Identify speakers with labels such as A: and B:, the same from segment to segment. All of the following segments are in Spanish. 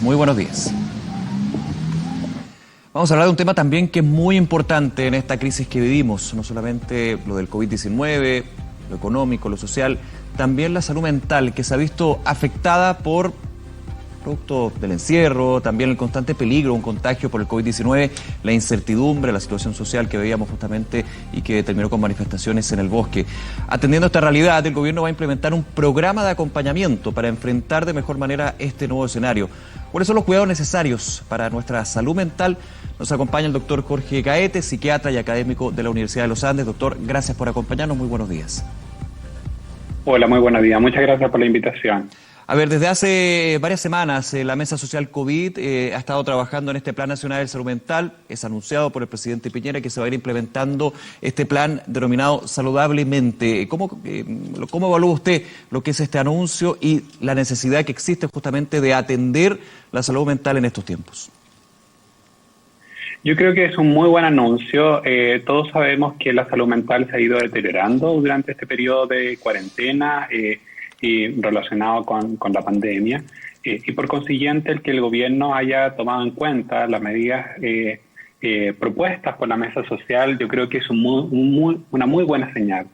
A: Muy buenos días. Vamos a hablar de un tema también que es muy importante en esta crisis que vivimos, no solamente lo del COVID-19, lo económico, lo social, también la salud mental, que se ha visto afectada por producto del encierro, también el constante peligro, un contagio por el COVID-19, la incertidumbre, la situación social que veíamos justamente y que terminó con manifestaciones en el bosque. Atendiendo a esta realidad, el gobierno va a implementar un programa de acompañamiento para enfrentar de mejor manera este nuevo escenario. ¿Cuáles son los cuidados necesarios para nuestra salud mental? Nos acompaña el doctor Jorge Gaete, psiquiatra y académico de la Universidad de los Andes. Doctor, gracias por acompañarnos. Muy buenos días.
B: Hola, muy buenos días. Muchas gracias por la invitación.
A: A ver, desde hace varias semanas la Mesa Social COVID ha estado trabajando en este Plan Nacional de Salud Mental. Es anunciado por el presidente Piñera que se va a ir implementando este plan denominado Saludablemente. ¿Cómo evalúa usted lo que es este anuncio y la necesidad que existe justamente de atender la salud mental en estos tiempos?
B: Yo creo que es un muy buen anuncio. Todos sabemos que la salud mental se ha ido deteriorando durante este periodo de cuarentena y relacionado con la pandemia. Y por consiguiente, el que el gobierno haya tomado en cuenta las medidas propuestas por la Mesa Social, yo creo que es una muy buena señal.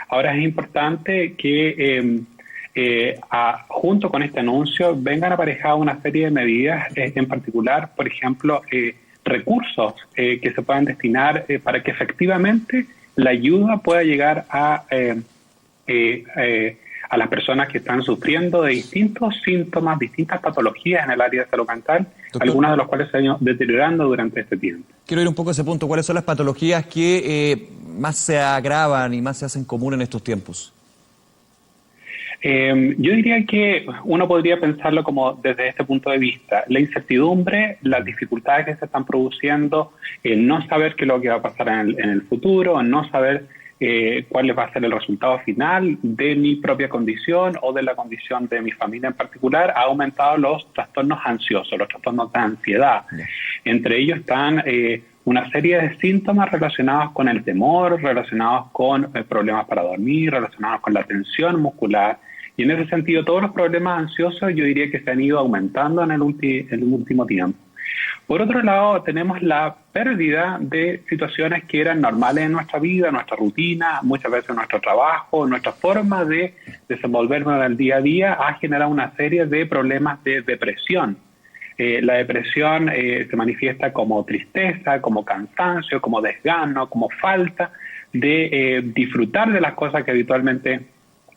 B: Ahora es importante que junto con este anuncio vengan aparejadas una serie de medidas, en particular, por ejemplo, recursos que se puedan destinar para que efectivamente la ayuda pueda llegar a las personas que están sufriendo de distintos síntomas, distintas patologías en el área de salud mental, doctor, algunas de las cuales se han ido deteriorando durante este tiempo.
A: Quiero ir un poco a ese punto. ¿Cuáles son las patologías que más se agravan y más se hacen común en estos tiempos?
B: Yo diría que uno podría pensarlo como desde este punto de vista. La incertidumbre, las dificultades que se están produciendo, no saber qué es lo que va a pasar en el futuro, no saber cuál va a ser el resultado final de mi propia condición o de la condición de mi familia en particular, ha aumentado los trastornos ansiosos, los trastornos de ansiedad. Entre ellos están una serie de síntomas relacionados con el temor, relacionados con problemas para dormir, relacionados con la tensión muscular. Y en ese sentido, todos los problemas ansiosos yo diría que se han ido aumentando en el último tiempo. Por otro lado, tenemos la pérdida de situaciones que eran normales en nuestra vida, nuestra rutina, muchas veces nuestro trabajo, nuestra forma de desenvolvernos en el día a día ha generado una serie de problemas de depresión. La depresión se manifiesta como tristeza, como cansancio, como desgano, como falta de disfrutar de las cosas que habitualmente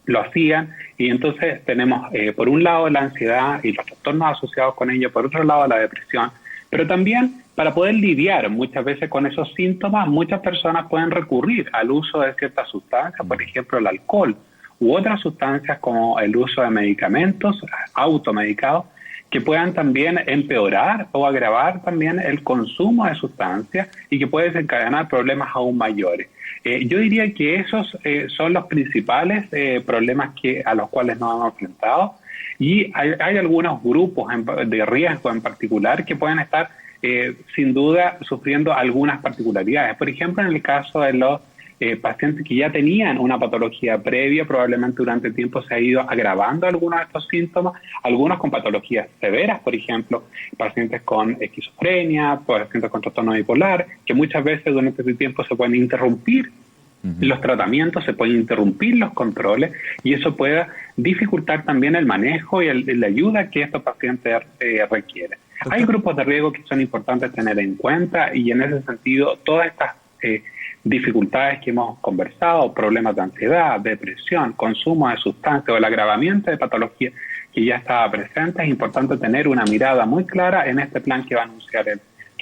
B: lo hacían, y entonces tenemos por un lado la ansiedad y los trastornos asociados con ello, por otro lado la depresión, pero también para poder lidiar muchas veces con esos síntomas, muchas personas pueden recurrir al uso de ciertas sustancias, por ejemplo el alcohol u otras sustancias como el uso de medicamentos automedicados que puedan también empeorar o agravar también el consumo de sustancias y que puede desencadenar problemas aún mayores. Yo diría que esos son los principales problemas a los cuales nos hemos enfrentado, y hay algunos grupos de riesgo en particular que pueden estar sin duda sufriendo algunas particularidades. Por ejemplo, en el caso de los pacientes que ya tenían una patología previa, probablemente durante el tiempo se ha ido agravando algunos de estos síntomas, algunos con patologías severas, por ejemplo, pacientes con esquizofrenia, pacientes con trastorno bipolar, que muchas veces durante ese tiempo se pueden interrumpir los tratamientos, se pueden interrumpir los controles, y eso puede dificultar también el manejo y la ayuda que estos pacientes requieren. Hay grupos de riesgo que son importantes tener en cuenta, y en ese sentido todas estas dificultades que hemos conversado, problemas de ansiedad, depresión, consumo de sustancias o el agravamiento de patología que ya estaba presente, es importante tener una mirada muy clara en este plan que ha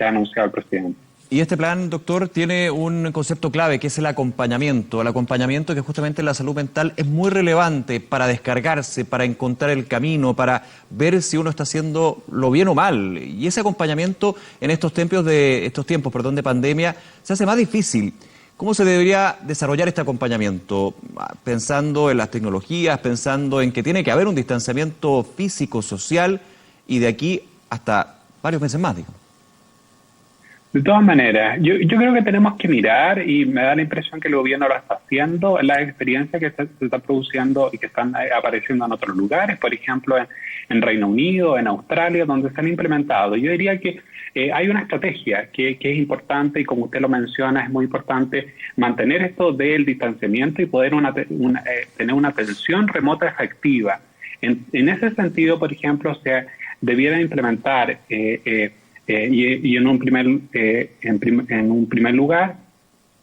B: anunciado el presidente.
A: Y este plan, doctor, tiene un concepto clave que es el acompañamiento. El acompañamiento que justamente en la salud mental es muy relevante para descargarse, para encontrar el camino, para ver si uno está haciendo lo bien o mal. Y ese acompañamiento en estos tiempos de pandemia se hace más difícil. ¿Cómo se debería desarrollar este acompañamiento? Pensando en las tecnologías, pensando en que tiene que haber un distanciamiento físico, social, y de aquí hasta varios meses más, digamos.
B: De todas maneras, yo creo que tenemos que mirar, y me da la impresión que el gobierno lo está haciendo, las experiencias que se están produciendo y que están apareciendo en otros lugares, por ejemplo en Reino Unido, en Australia, donde se han implementado. Yo diría que hay una estrategia que es importante, y como usted lo menciona, es muy importante mantener esto del distanciamiento y poder tener una atención remota efectiva. En ese sentido, por ejemplo, se debiera implementar y en un primer lugar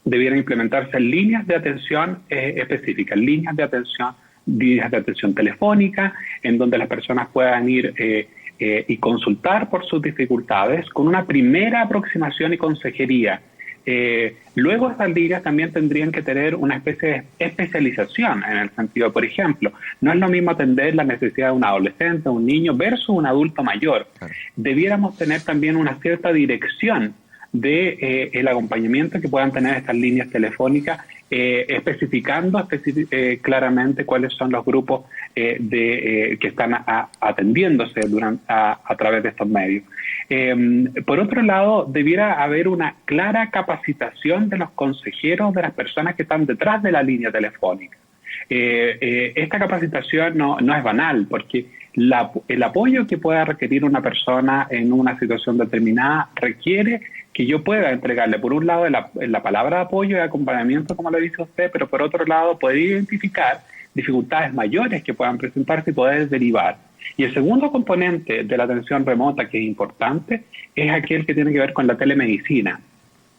B: debieran implementarse líneas de atención específicas, líneas de atención telefónica, en donde las personas puedan ir y consultar por sus dificultades con una primera aproximación y consejería. Luego esas líneas también tendrían que tener una especie de especialización, en el sentido, por ejemplo, no es lo mismo atender la necesidad de un adolescente, un niño, versus un adulto mayor. Claro. Debiéramos tener también una cierta dirección de el acompañamiento que puedan tener estas líneas telefónicas, especificando claramente cuáles son los grupos que están atendiéndose a través de estos medios. Por otro lado, debiera haber una clara capacitación de los consejeros, de las personas que están detrás de la línea telefónica. Esta capacitación no es banal, porque el apoyo que pueda requerir una persona en una situación determinada requiere que yo pueda entregarle, por un lado, la palabra de apoyo y acompañamiento, como lo dice usted, pero por otro lado, poder identificar dificultades mayores que puedan presentarse y poder derivar. Y el segundo componente de la atención remota, que es importante, es aquel que tiene que ver con la telemedicina.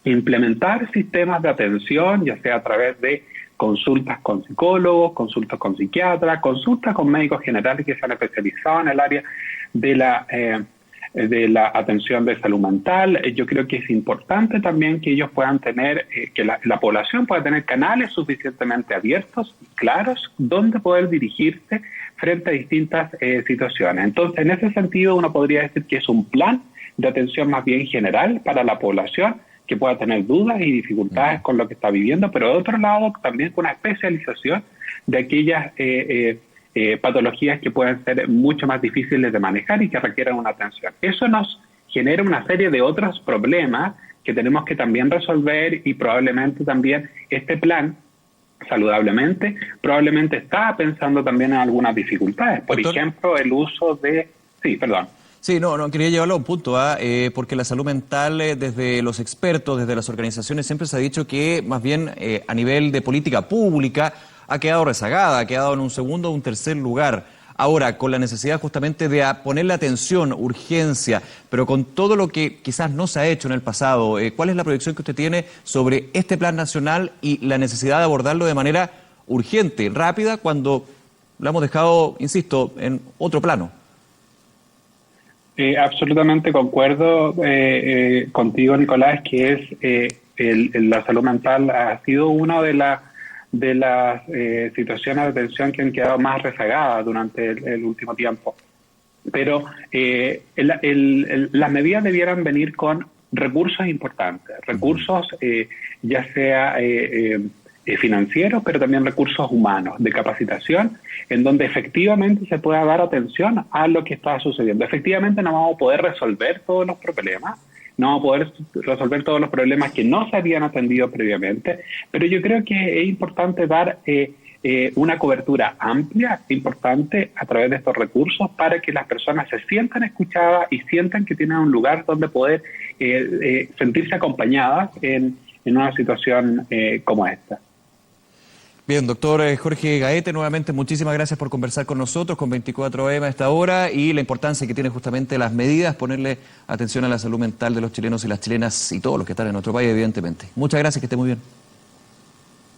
B: Implementar sistemas de atención, ya sea a través de consultas con psicólogos, consultas con psiquiatras, consultas con médicos generales que se han especializado en el área de la atención de salud mental. Yo creo que es importante también que ellos puedan tener, que la población pueda tener canales suficientemente abiertos y claros donde poder dirigirse frente a distintas situaciones. Entonces, en ese sentido, uno podría decir que es un plan de atención más bien general para la población que pueda tener dudas y dificultades con lo que está viviendo, pero de otro lado también con una especialización de aquellas patologías que pueden ser mucho más difíciles de manejar y que requieran una atención. Eso nos genera una serie de otros problemas que tenemos que también resolver, y probablemente también este plan, saludablemente, probablemente está pensando también en algunas dificultades. Por ejemplo, el uso de... Sí, perdón.
A: Sí, no quería llevarlo a un punto, porque la salud mental, desde los expertos, desde las organizaciones, siempre se ha dicho que más bien a nivel de política pública ha quedado rezagada, ha quedado en un segundo o un tercer lugar. Ahora, con la necesidad justamente de ponerle atención, urgencia, pero con todo lo que quizás no se ha hecho en el pasado, ¿cuál es la proyección que usted tiene sobre este plan nacional y la necesidad de abordarlo de manera urgente, rápida, cuando lo hemos dejado, insisto, en otro plano?
B: Absolutamente concuerdo contigo, Nicolás, que la salud mental ha sido una de las situaciones de atención que han quedado más rezagadas durante el último tiempo. Pero las medidas debieran venir con recursos importantes, recursos ya sea financieros, pero también recursos humanos, de capacitación, en donde efectivamente se pueda dar atención a lo que está sucediendo. Efectivamente no vamos a poder resolver todos los problemas, no vamos a poder resolver todos los problemas que no se habían atendido previamente, pero yo creo que es importante dar una cobertura amplia, importante, a través de estos recursos, para que las personas se sientan escuchadas y sientan que tienen un lugar donde poder sentirse acompañadas en una situación como esta.
A: Bien, doctor Jorge Gaete, nuevamente muchísimas gracias por conversar con nosotros, con 24M a esta hora, y la importancia que tienen justamente las medidas, ponerle atención a la salud mental de los chilenos y las chilenas y todos los que están en nuestro país, evidentemente. Muchas gracias, que esté muy bien.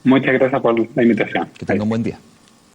B: Muchas gracias por la invitación.
A: Que tenga un buen día.